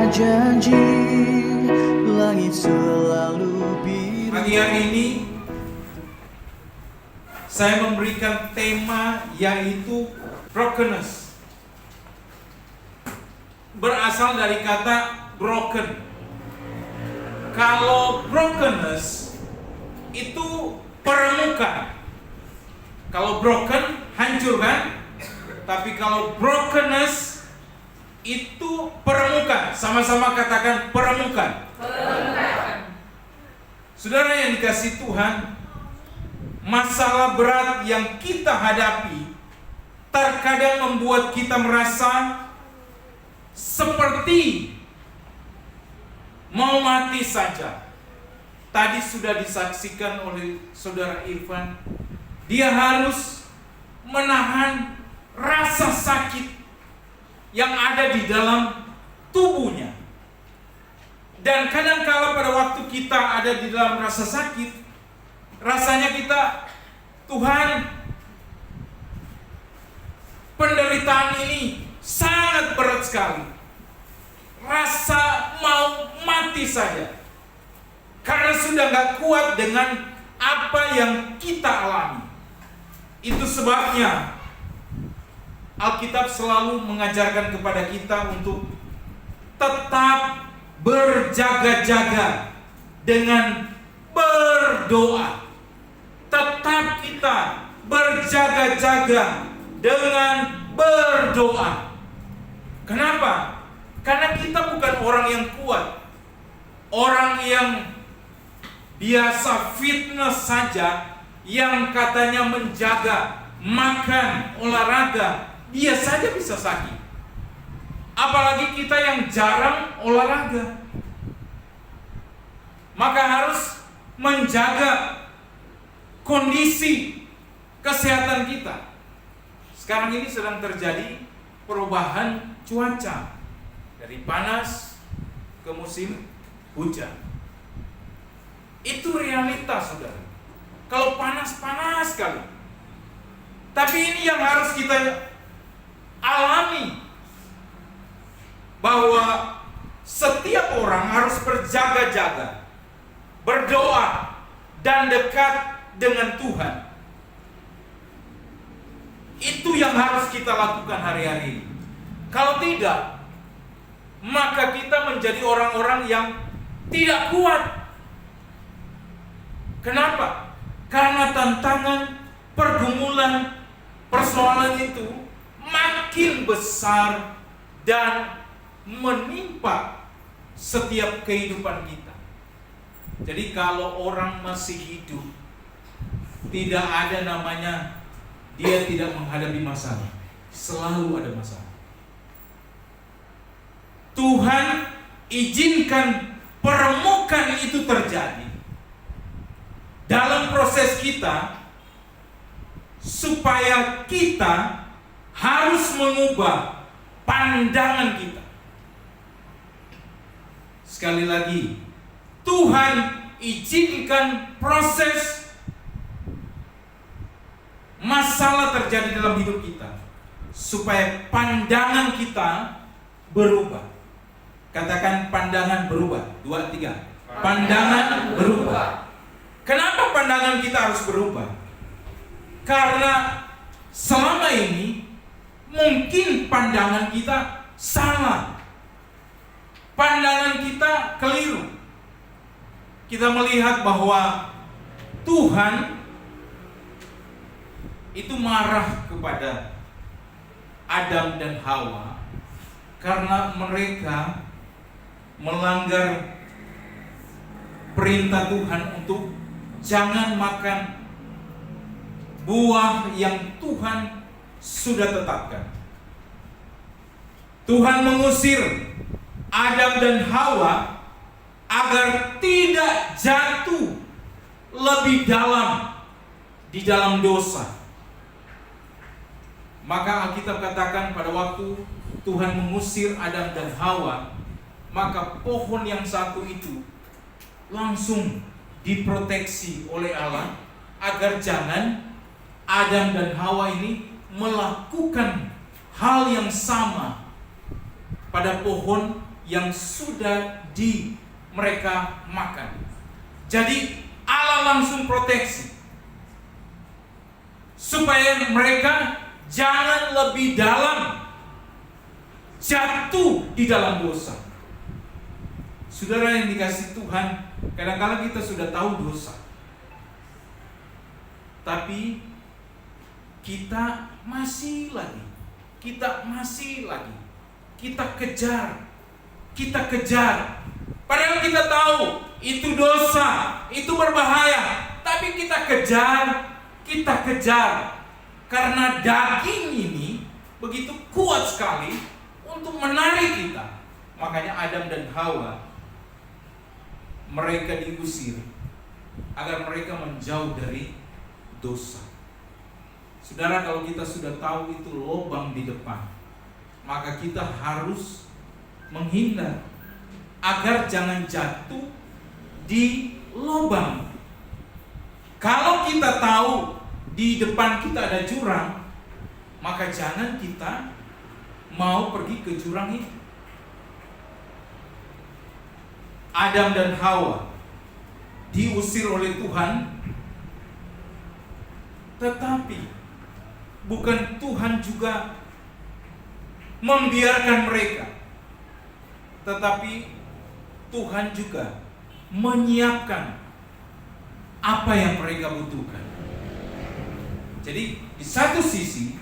janji, langit selalu biru. Pagi hari ini saya memberikan tema yaitu brokenness. Berasal dari kata broken. Kalau brokenness itu permukaan. Kalau broken hancur kan? Tapi kalau brokenness itu permukaan. Sama-sama katakan permukaan. Saudara yang dikasihi Tuhan, masalah berat yang kita hadapi terkadang membuat kita merasa seperti mau mati saja. Tadi sudah disaksikan oleh saudara Irfan, dia harus menahan rasa sakit yang ada di dalam tubuhnya. Dan kadang-kala pada waktu kita ada di dalam rasa sakit, rasanya kita, Tuhan, penderitaan ini sangat berat sekali. Rasa mau mati saja. Karena sudah gak kuat dengan apa yang kita alami. Itu sebabnya Alkitab selalu mengajarkan kepada kita untuk tetap berjaga-jaga dengan berdoa. Tetap kita berjaga-jaga dengan berdoa. Kenapa? Karena kita bukan orang yang kuat. Orang yang biasa fitness saja, yang katanya menjaga, makan, olahraga, dia saja bisa sakit. Apalagi kita yang jarang olahraga. Maka harus menjaga kondisi kesehatan kita. Sekarang ini sedang terjadi perubahan cuaca dari panas ke musim hujan. Itu realitas, saudara. Kalau panas sekali. Tapi ini yang harus kita alami, bahwa setiap orang harus berjaga-jaga, berdoa, dan dekat dengan Tuhan. Itu yang harus kita lakukan hari-hari ini. Kalau tidak, maka kita menjadi orang-orang yang tidak kuat. Kenapa? Karena tantangan, pergumulan, persoalan itu makin besar dan menimpa setiap kehidupan kita. Jadi kalau orang masih hidup, tidak ada namanya dia tidak menghadapi masalah. Selalu ada masalah. Tuhan izinkan permukaan itu terjadi dalam proses kita, supaya kita harus mengubah pandangan kita. Sekali lagi, Tuhan izinkan proses masalah terjadi dalam hidup kita, supaya pandangan kita berubah. Katakan pandangan berubah. 2, 3. Pandangan berubah. Kenapa pandangan kita harus berubah? Karena selama ini mungkin pandangan kita salah. Pandangan kita keliru. Kita melihat bahwa Tuhan itu marah kepada Adam dan Hawa karena mereka melanggar perintah Tuhan untuk jangan makan buah yang Tuhan sudah tetapkan. Tuhan mengusir Adam dan Hawa agar tidak jatuh lebih dalam di dalam dosa. Maka Alkitab katakan pada waktu Tuhan mengusir Adam dan Hawa, maka pohon yang satu itu langsung diproteksi oleh Allah agar jangan Adam dan Hawa ini melakukan hal yang sama pada pohon yang sudah mereka makan. Jadi Allah langsung proteksi supaya mereka jangan lebih dalam jatuh di dalam dosa. Saudara yang dikasih Tuhan, kadang-kadang kita sudah tahu dosa, tapi kita masih lagi, kita kejar. Padahal kita tahu itu dosa, itu berbahaya, tapi kita kejar. Karena daging ini begitu kuat sekali untuk menarik kita. Makanya Adam dan Hawa, mereka diusir agar mereka menjauh dari dosa. Saudara, kalau kita sudah tahu itu lubang di depan, maka kita harus menghindar agar jangan jatuh di lubang. Kalau kita tahu di depan kita ada jurang, maka jangan kita mau pergi ke jurang itu. Adam dan Hawa diusir oleh Tuhan, tetapi bukan Tuhan juga membiarkan mereka, tetapi Tuhan juga menyiapkan apa yang mereka butuhkan. Jadi di satu sisi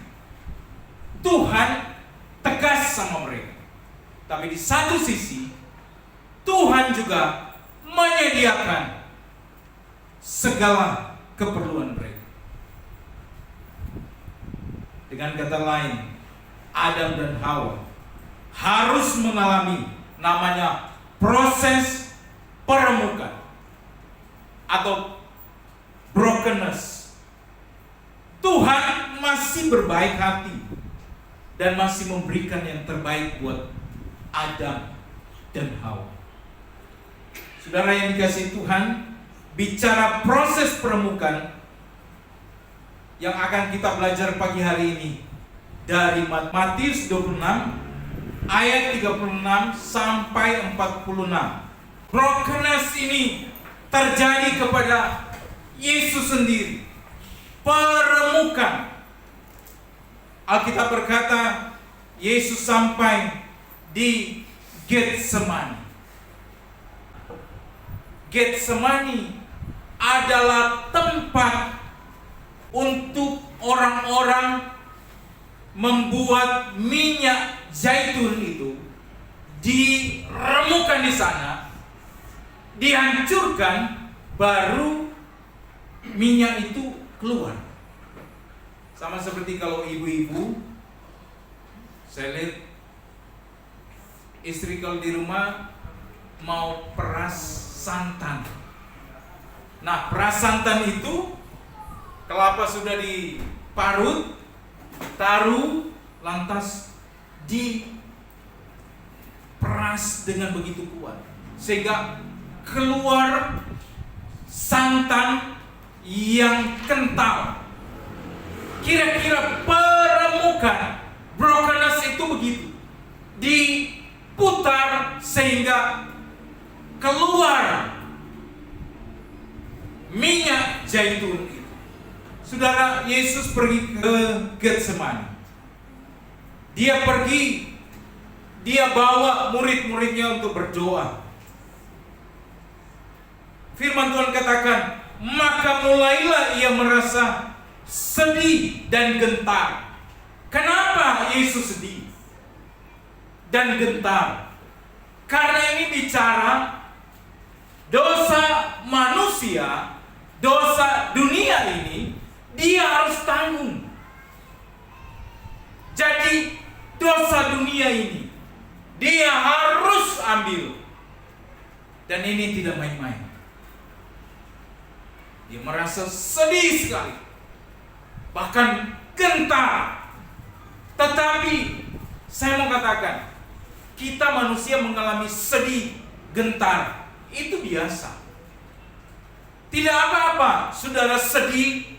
Tuhan tegas sama mereka, tapi di satu sisi Tuhan juga menyediakan segala keperluan mereka. Dengan kata lain, Adam dan Hawa harus mengalami namanya proses peremukan atau brokenness. Tuhan masih berbaik hati dan masih memberikan yang terbaik buat Adam dan Hawa. Saudara yang dikasihi Tuhan, bicara proses peremukan yang akan kita belajar pagi hari ini dari Matius 26 ayat 36 sampai 46. Brokenness ini terjadi kepada Yesus sendiri. Peremukan. Alkitab berkata Yesus sampai di Getsemani. Getsemani adalah tempat untuk orang-orang membuat minyak zaitun itu, diremukan di sana, dihancurkan, baru minyak itu keluar. Sama seperti kalau ibu-ibu, saya lihat istri kalau di rumah mau peras santan. Nah, peras santan itu kelapa sudah diparut, taruh, lantas diperas dengan begitu kuat sehingga keluar santan yang kental. Kira-kira peremukan brokenness itu begitu, diputar sehingga keluar minyak zaitun itu. Saudara, Yesus pergi ke Getsemani. Dia pergi, dia bawa murid-muridnya untuk berdoa. Firman Tuhan katakan, maka mulailah ia merasa sedih dan gentar. Kenapa Yesus sedih dan gentar? Karena ini bicara dosa manusia, dosa dunia ini, dia harus tanggung. Jadi dosa dunia ini dia harus ambil. Dan ini tidak main-main. Dia merasa sedih sekali, bahkan gentar. Tetapi saya mau katakan, kita manusia mengalami sedih, gentar, itu biasa. Tidak apa-apa saudara sedih,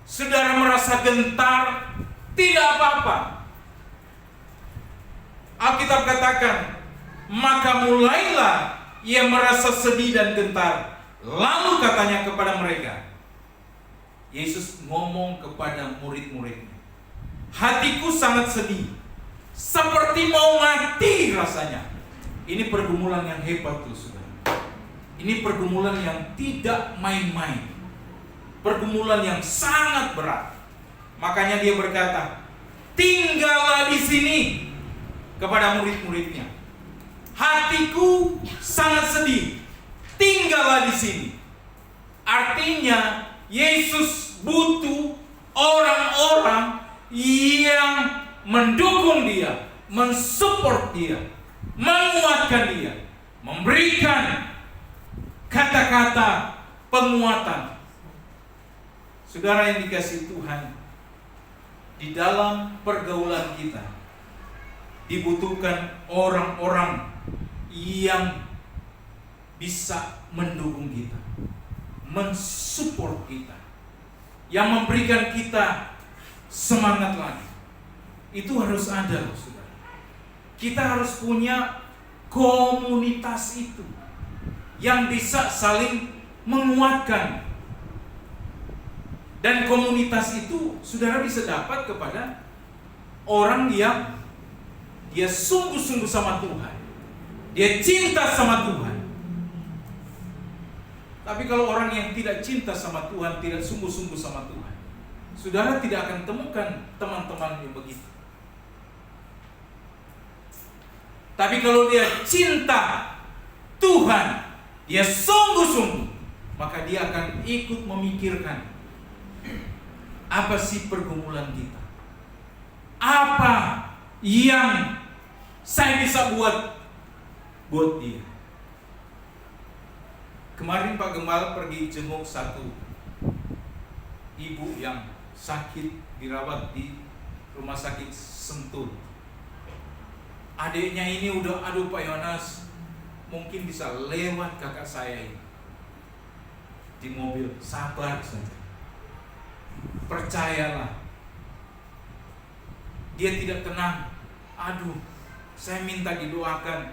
saudara merasa gentar, tidak apa-apa. Alkitab katakan Maka mulailah ia merasa sedih dan gentar. Lalu katanya kepada mereka, Yesus ngomong kepada murid-muridnya, hatiku sangat sedih, seperti mau mati rasanya. Ini pergumulan yang hebat tuh, saudara. Ini pergumulan yang tidak main-main, pergumulan yang sangat berat. Makanya dia berkata, tinggallah di sini, kepada murid-muridnya. Hatiku sangat sedih, tinggallah di sini. Artinya Yesus butuh orang-orang yang mendukung dia, mensupport dia, menguatkan dia, memberikan kata-kata penguatan. Saudara yang dikasihi Tuhan, di dalam pergaulan kita dibutuhkan orang-orang yang bisa mendukung kita, mensupport kita, yang memberikan kita semangat lagi. Itu harus ada, saudara. Kita harus punya komunitas itu yang bisa saling menguatkan. Dan komunitas itu saudara bisa dapat kepada orang yang dia sungguh-sungguh sama Tuhan, dia cinta sama Tuhan. Tapi kalau orang yang tidak cinta sama Tuhan, tidak sungguh-sungguh sama Tuhan, saudara tidak akan temukan teman-teman yang begitu. Tapi kalau dia cinta Tuhan, dia sungguh-sungguh, maka dia akan ikut memikirkan, apa sih pergumulan kita? Apa yang saya bisa buat dia? Kemarin Pak Gembala pergi jenguk satu ibu yang sakit, dirawat di rumah sakit Sentul. Adiknya ini udah, aduh Pak Yohanes, mungkin bisa lewat kakak saya ini di mobil. Sabar saja, percayalah. Dia tidak tenang. Aduh, saya minta didoakan.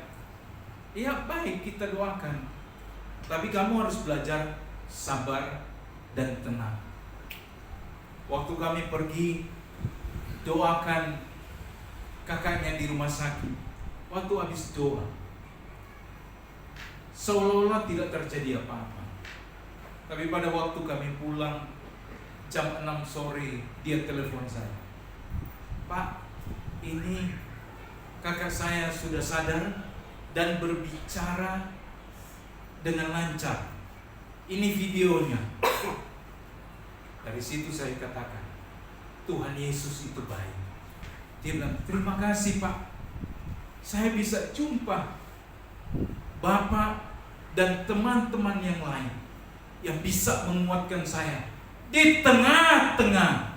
Ya baik, kita doakan. Tapi kamu harus belajar sabar dan tenang. Waktu kami pergi doakan kakaknya di rumah sakit, waktu habis doa, seolah-olah tidak terjadi apa-apa. Tapi pada waktu kami pulang jam 6 sore, dia telepon saya, Pak, ini kakak saya sudah sadar dan berbicara dengan lancar. Ini videonya. Dari situ saya katakan, Tuhan Yesus itu baik. Dia bilang, terima kasih Pak, saya bisa jumpa Bapak dan teman-teman yang lain yang bisa menguatkan saya di tengah-tengah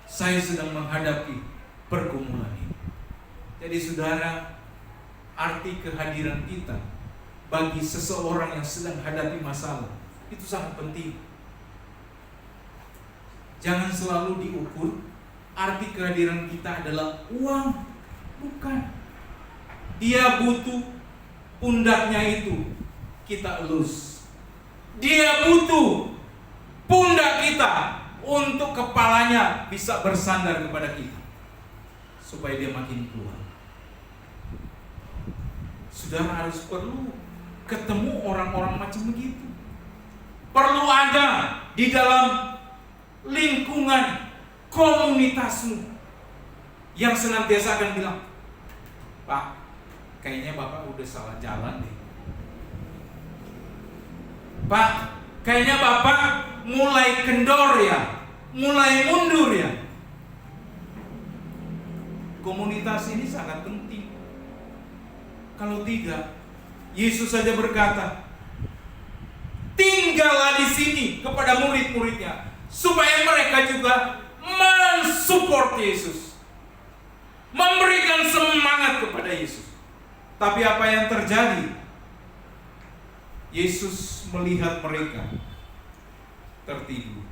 saya sedang menghadapi pergumulan ini. Jadi saudara, arti kehadiran kita bagi seseorang yang sedang hadapi masalah itu sangat penting. Jangan selalu diukur arti kehadiran kita adalah uang. Bukan. Dia butuh pundaknya itu kita elus. Dia butuh pundak kita untuk kepalanya bisa bersandar kepada kita, supaya dia makin kuat. Saudara harus perlu ketemu orang-orang macam begitu. Perlu ada di dalam lingkungan komunitasmu yang senantiasa akan bilang, Pak, kayaknya Bapak udah salah jalan deh. Pak, kayaknya Bapak mulai kendor ya, mulai mundur ya. Komunitas ini sangat penting. Kalau tidak, Yesus saja berkata, tinggallah di sini kepada murid-muridnya, supaya mereka juga mensupport Yesus, memberikan semangat kepada Yesus. Tapi apa yang terjadi? Yesus melihat mereka tertidur.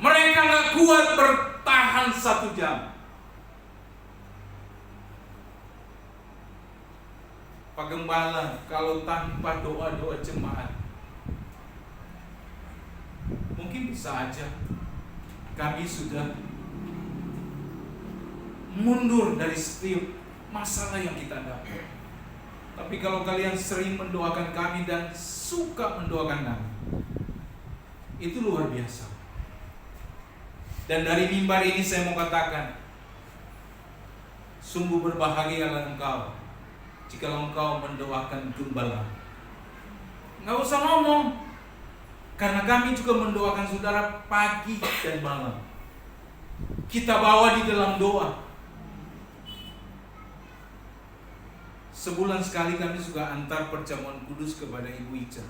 Mereka gak kuat bertahan 1 jam. Pak Gembala, kalau tanpa doa-doa jemaat, mungkin bisa aja kami sudah mundur dari setiap masalah yang kita hadapi. Tapi kalau kalian sering mendoakan kami dan suka mendoakan kami, itu luar biasa. Dan dari mimbar ini saya mau katakan, sungguh berbahagialah engkau jika engkau mendoakan gembala. Nggak usah ngomong, karena kami juga mendoakan saudara pagi dan malam. Kita bawa di dalam doa. Sebulan sekali kami juga antar perjamuan kudus kepada Ibu Ica.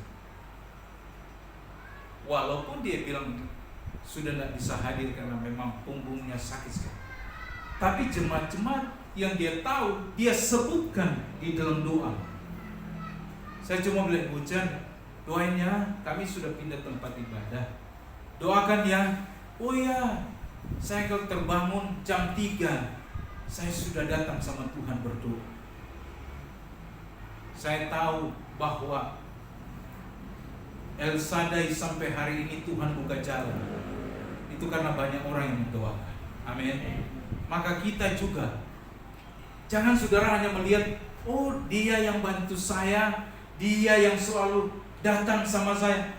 Walaupun dia bilang sudah tidak bisa hadir karena memang punggungnya sakit sekali, tapi jemaat-jemaat yang dia tahu, dia sebutkan di dalam doa. Saya cuma bilang, Bu Jan, doain ya, kami sudah pindah tempat ibadah. Doakan ya. Oh ya, saya kalau terbangun jam 3, saya sudah datang sama Tuhan berdoa. Saya tahu bahwa El Shaddai sampai hari ini Tuhan buka jalan. Itu karena banyak orang yang mendoakan. Amin. Maka kita juga, jangan saudara hanya melihat, oh dia yang bantu saya, dia yang selalu datang sama saya.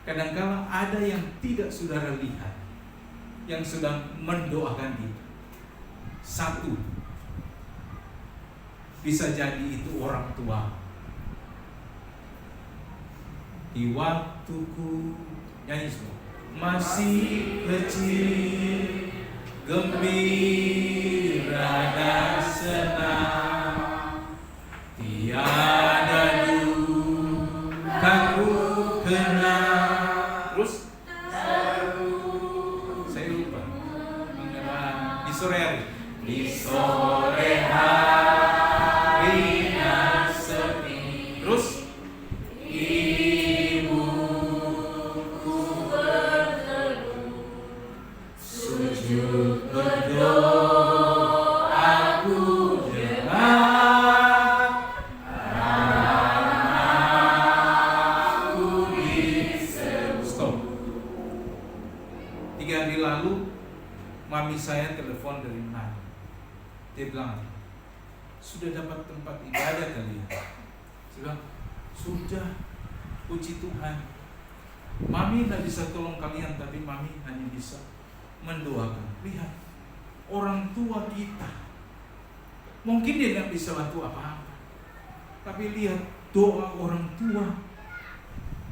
Kadang-kadang ada yang tidak saudara lihat, yang sedang mendoakan kita. Satu, bisa jadi itu orang tua. Di waktuku, nyanyi semua, masih kecil, gembira dan senang, tiada dukaku kenal. Terus saya lupa mengenai di sore hari. Di sore hari yang sepi. Terus ibuku berteduh, sujud berdoa, aku dengar aku disebut. Stop. 3 hari lalu mami saya telepon dari mana? Dia bilang, sudah dapat tempat ibadah kalian? Saya bilang, sudah, puji Tuhan. Mami tidak bisa tolong kalian, tapi mami hanya bisa mendoakan. Lihat, orang tua kita, mungkin dia tidak bisa bantu apa-apa, tapi lihat doa orang tua,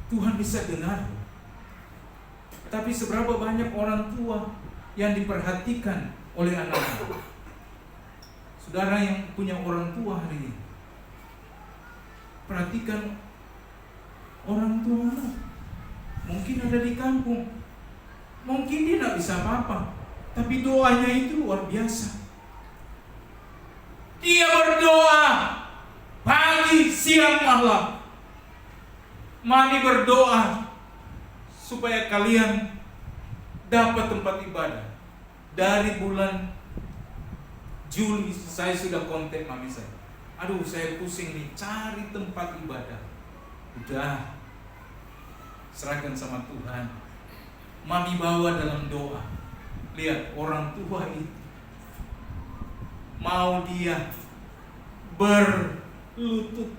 Tuhan bisa dengar. Tapi seberapa banyak orang tua yang diperhatikan oleh anak-anak? Saudara yang punya orang tua hari ini, perhatikan orang tuamu. Mungkin ada di kampung, mungkin dia tidak bisa apa-apa, tapi doanya itu luar biasa. Dia berdoa pagi, siang, malam. Mami berdoa supaya kalian dapat tempat ibadah. Dari bulan Juli saya sudah kontak mami saya. Aduh, saya pusing nih cari tempat ibadah. Udah, serahkan sama Tuhan. Mami bawa dalam doa. Lihat, orang tua itu mau dia berlutut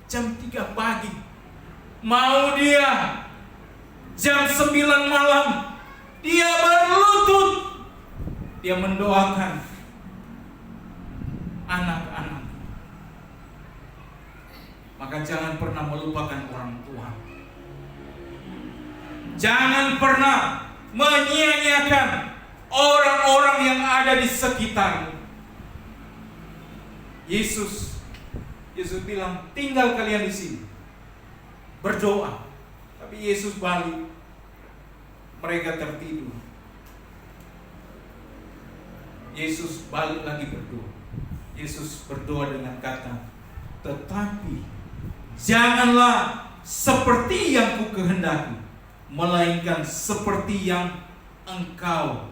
jam 3 pagi, mau dia jam 9 malam, dia berlutut, dia mendoakan anak-anak. Maka jangan pernah melupakan orang tua. Jangan pernah menyia-nyiakan orang-orang yang ada di sekitarmu. Yesus bilang, tinggal kalian di sini berdoa. Tapi Yesus balik, mereka tertidur. Yesus balik lagi berdoa. Yesus berdoa dengan kata, tetapi janganlah seperti yang ku kehendaki, melainkan seperti yang engkau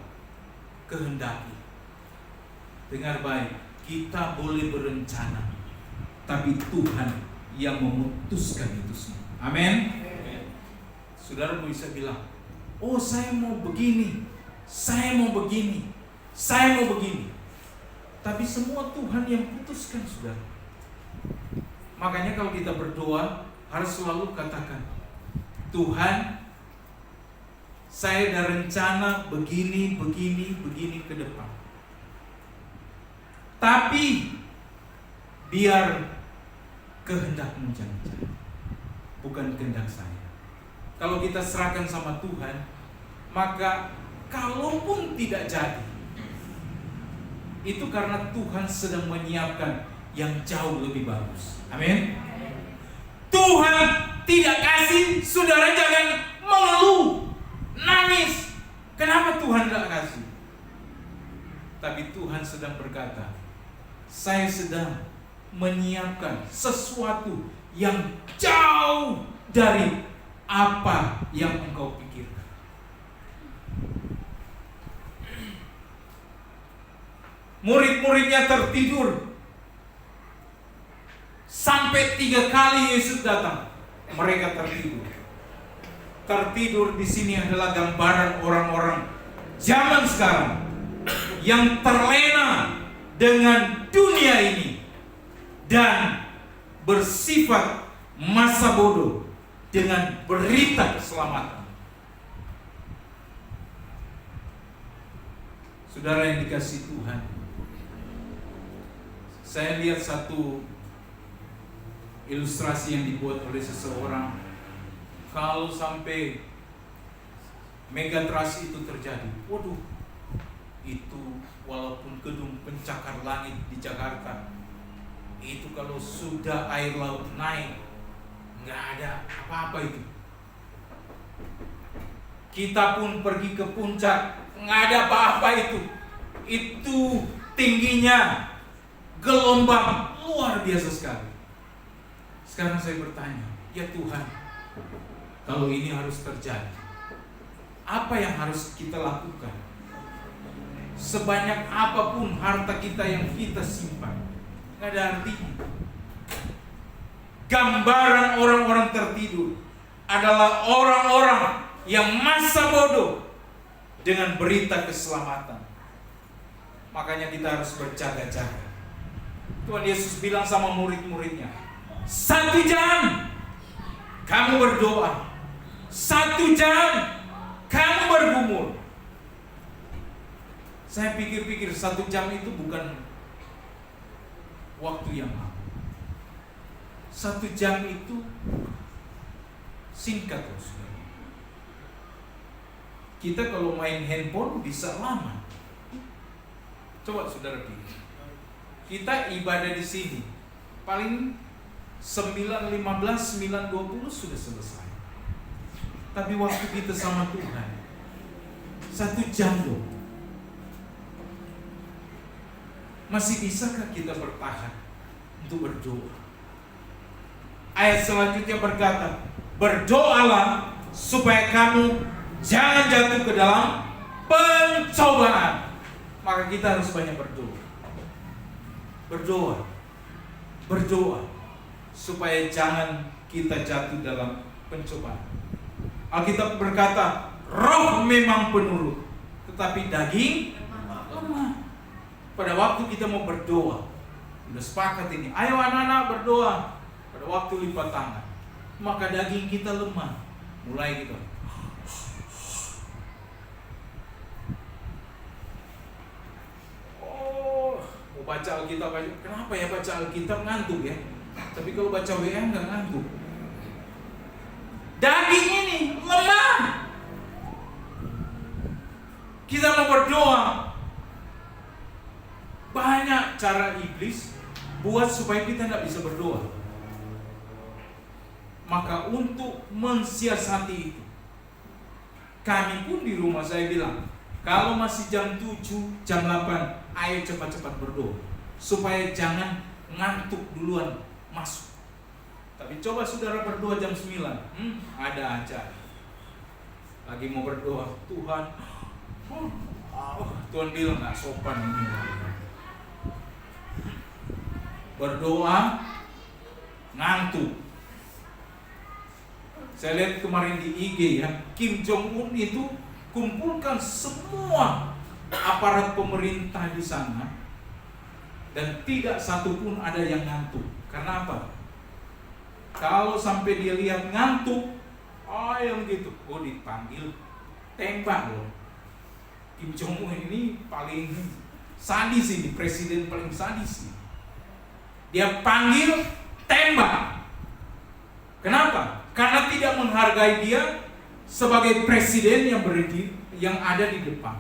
kehendaki. Dengar baik, kita boleh berencana, tapi Tuhan yang memutuskan itu semua. Amin. Saudara bisa bilang, oh saya mau begini, saya mau begini, saya mau begini. Tapi semua Tuhan yang putuskan, saudara. Makanya kalau kita berdoa harus selalu katakan, Tuhan, saya ada rencana begini, begini, begini ke depan. Tapi biar kehendak-Mu jangan jadi, bukan kehendak saya. Kalau kita serahkan sama Tuhan, maka kalaupun tidak jadi, itu karena Tuhan sedang menyiapkan yang jauh lebih bagus. Amin. Tuhan tidak kasih, saudara jangan mengeluh, nangis. Kenapa Tuhan tidak kasih? Tapi Tuhan sedang berkata, saya sedang menyiapkan sesuatu yang jauh dari apa yang engkau pikirkan. Murid-muridnya tertidur. Sampai 3 kali Yesus datang, mereka tertidur. Tertidur di sini adalah gambaran orang-orang zaman sekarang yang terlena dengan dunia ini dan bersifat masa bodoh dengan berita keselamatan. Saudara yang dikasihi Tuhan, saya lihat satu ilustrasi yang dibuat oleh seseorang. Kalau sampai megatrust itu terjadi, waduh, itu walaupun gedung pencakar langit di Jakarta, itu kalau sudah air laut naik, nggak ada apa-apa itu. Kita pun pergi ke puncak, nggak ada apa-apa itu. Itu tingginya gelombang luar biasa sekali. Sekarang saya bertanya, ya Tuhan, kalau ini harus terjadi, apa yang harus kita lakukan? Sebanyak apapun harta kita yang kita simpan, nggak ada artinya. Gambaran orang-orang tertidur adalah orang-orang yang masa bodoh dengan berita keselamatan. Makanya kita harus berjaga-jaga. Tuhan Yesus bilang sama murid-muridnya, 1 jam kamu berdoa, 1 jam kamu bergumul. Saya pikir-pikir 1 jam itu bukan waktu yang lama. 1 jam itu singkat loh, saudara. Kita kalau main handphone bisa lama. Coba saudara pikir, kita ibadah di sini paling 9.15, 9.20 sudah selesai. Tapi waktu kita sama Tuhan 1 jam loh. Masih bisakah kita bertahan untuk berdoa? Ayat selanjutnya berkata, berdoalah supaya kamu jangan jatuh ke dalam pencobaan. Maka kita harus banyak berdoa. Berdoa supaya jangan kita jatuh dalam pencobaan. Alkitab berkata, roh memang penurut, tetapi daging lemah. Pada waktu kita mau berdoa, udah sepakat ini, ayo anak-anak berdoa. Pada waktu lipat tangan, maka daging kita lemah. Mulai gitu. Oh, mau baca Alkitab aja. Kenapa ya baca Alkitab ngantuk ya? Tapi kalau baca WA nggak ngantuk. Daging ini lemah. Kita mau berdoa. Banyak cara iblis buat supaya kita tidak bisa berdoa. Maka untuk mensiasati itu, kami pun di rumah saya bilang, kalau masih jam 7, jam 8, ayo cepat-cepat berdoa. Supaya jangan ngantuk duluan masuk. Tapi coba saudara berdoa jam 9, ada aja. Lagi mau berdoa, Tuhan, Tuhan bilang gak sopan ini. Berdoa ngantuk. Saya lihat kemarin di IG ya, Kim Jong Un itu kumpulkan semua aparat pemerintah di sana dan tidak satupun ada yang ngantuk. Karena apa? Kalau sampai dia lihat ngantuk, yang gitu, dipanggil tembak loh. Kim Jong Un ini paling sadis, ini presiden paling sadis. Dia panggil tembak. Kenapa? Karena tidak menghargai dia sebagai presiden yang ada di depan.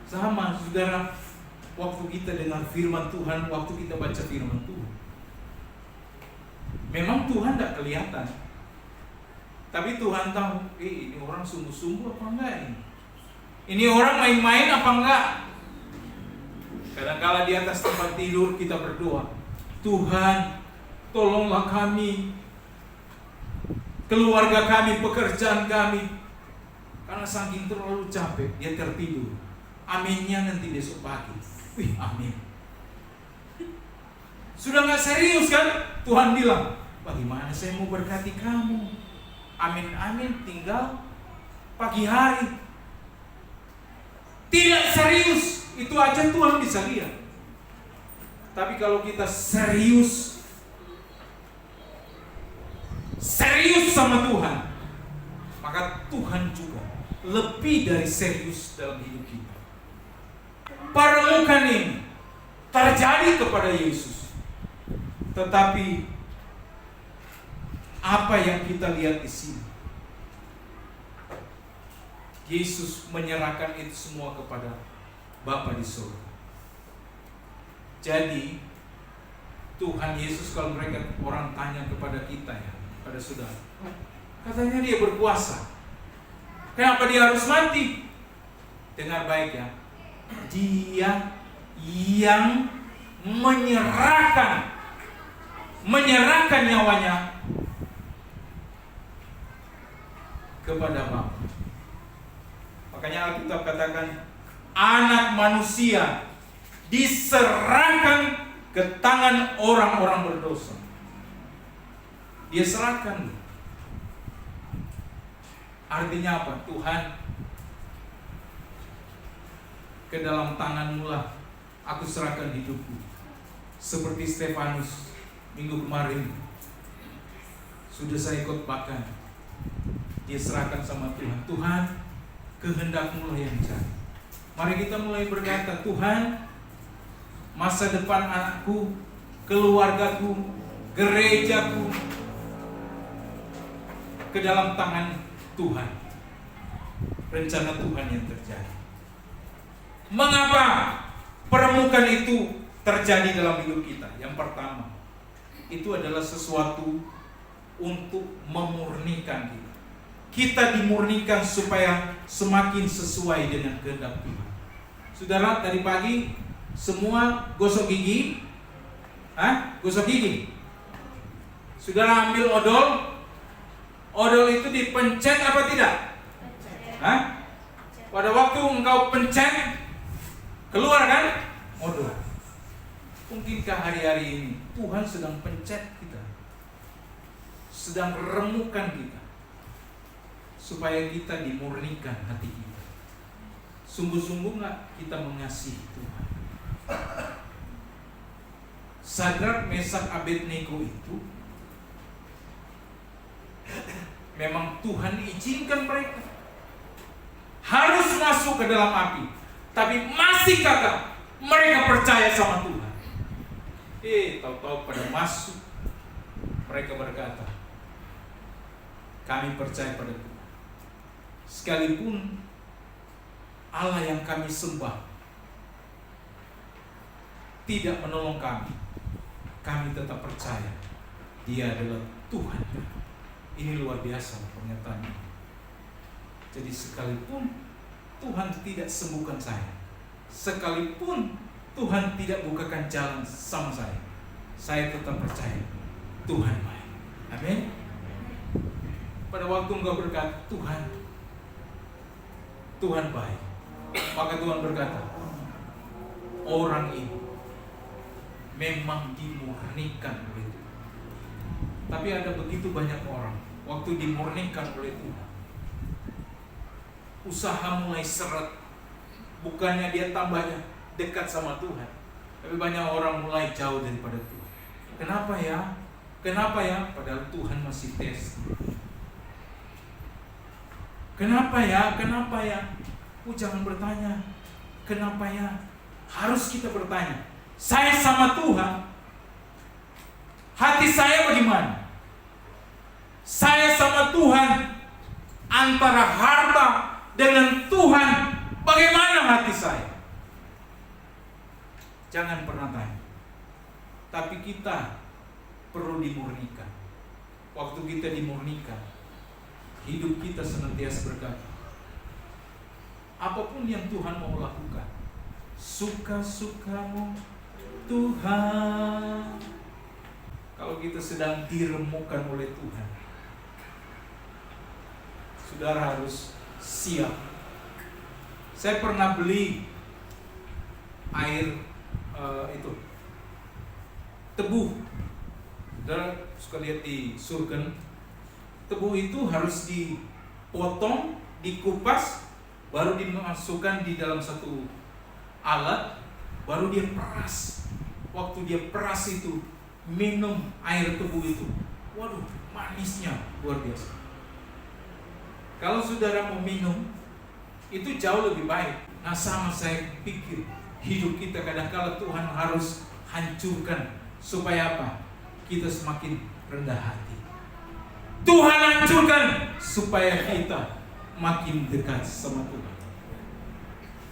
Sama saudara, waktu kita dengar firman Tuhan, waktu kita baca firman Tuhan, memang Tuhan tidak kelihatan, tapi Tuhan tahu, ini orang sungguh-sungguh apa enggak ini? Ini orang main-main apa enggak? Kadang-kala di atas tempat tidur kita berdoa, Tuhan, tolonglah kami, keluarga kami, pekerjaan kami. Karena saking terlalu capek, dia tertidur. Aminnya nanti besok pagi. Amin. Sudah gak serius kan? Tuhan bilang, bagaimana saya mau berkati kamu? Amin, tinggal pagi hari. Tidak serius, itu aja Tuhan bisa lihat. Tapi kalau kita serius sama Tuhan, maka Tuhan juga lebih dari serius dalam hidup kita. Permukaan ini terjadi kepada Yesus, tetapi apa yang kita lihat di sini, Yesus menyerahkan itu semua kepada Bapa di surga. Jadi Tuhan Yesus, kalau orang tanya kepada kita ya, pada saudara, katanya dia berkuasa. Kenapa dia harus mati? Dengar baik ya, dia yang menyerahkan nyawanya kepada Bapa. Makanya Alkitab katakan Anak Manusia diserahkan ke tangan orang-orang berdosa. Dia serahkan. Artinya apa? Tuhan, ke dalam tangan-Mu lah aku serahkan hidupku. Seperti Stefanus minggu kemarin sudah saya khotbahkan, dia serahkan sama Tuhan. Tuhan, kehendak-Mu lah yang jadi. Mari kita mulai berkata, Tuhan, masa depan anakku, keluargaku, gerejaku, ke dalam tangan Tuhan. Rencana Tuhan yang terjadi. Mengapa permukaan itu terjadi dalam hidup kita? Yang pertama, itu adalah sesuatu untuk memurnikan kita. Kita dimurnikan supaya semakin sesuai dengan kehendak Tuhan. Saudara, tadi pagi semua gosok gigi. Gosok gigi. Saudara ambil odol. Odol itu dipencet apa tidak? Pada waktu engkau pencet, keluar kan odol. Mungkinkah hari-hari ini Tuhan sedang pencet kita, sedang remukkan kita, supaya kita dimurnikan hati kita. Sungguh-sungguh gak kita mengasihi Tuhan? Sadrak, Mesak, Abednego itu memang Tuhan izinkan mereka harus masuk ke dalam api, tapi masih kagak mereka percaya sama Tuhan. Tahu-tahu pada masuk, mereka berkata, kami percaya pada Tuhan. Sekalipun Allah yang kami sembah tidak menolong kami, kami tetap percaya Dia adalah Tuhan. Ini luar biasa pernyataannya. Jadi sekalipun Tuhan tidak sembuhkan saya, sekalipun Tuhan tidak bukakan jalan sama saya tetap percaya Tuhan baik. Amin. Pada waktu engkau berkata, Tuhan baik, maka Tuhan berkata, orang ini memang dimurnikan oleh Tuhan. Tapi ada begitu banyak orang waktu dimurnikan oleh Tuhan, usaha mulai seret. Bukannya dia tambahnya dekat sama Tuhan, tapi banyak orang mulai jauh daripada Tuhan. Kenapa ya? Kenapa ya? Padahal Tuhan masih tes. Kenapa ya? Kenapa ya? Jangan bertanya kenapa ya. Harus kita bertanya, saya sama Tuhan, hati saya bagaimana? Saya sama Tuhan, antara harta dengan Tuhan, bagaimana hati saya? Jangan pernah tanya. Tapi kita perlu dimurnikan. Waktu kita dimurnikan, hidup kita senantiasa berkata, apapun yang Tuhan mau lakukan, suka-sukamu Tuhan. Kalau kita sedang diremukkan oleh Tuhan, saudara harus siap. Saya pernah beli air itu tebu. Saudara suka lihat di Surgen, tebu itu harus dipotong, dikupas, baru dimasukkan di dalam satu alat, baru dia peras. Waktu dia peras itu, minum air tebu itu, waduh, manisnya luar biasa. Kalau saudara mau minum, itu jauh lebih baik. Nah, sama saya pikir hidup kita kadang-kala Tuhan harus hancurkan. Supaya apa? Kita semakin rendah hati. Tuhan hancurkan supaya kita makin dekat sama Tuhan.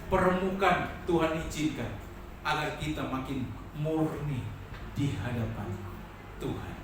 Permukaan Tuhan izinkan agar kita makin murni di hadapan Tuhan.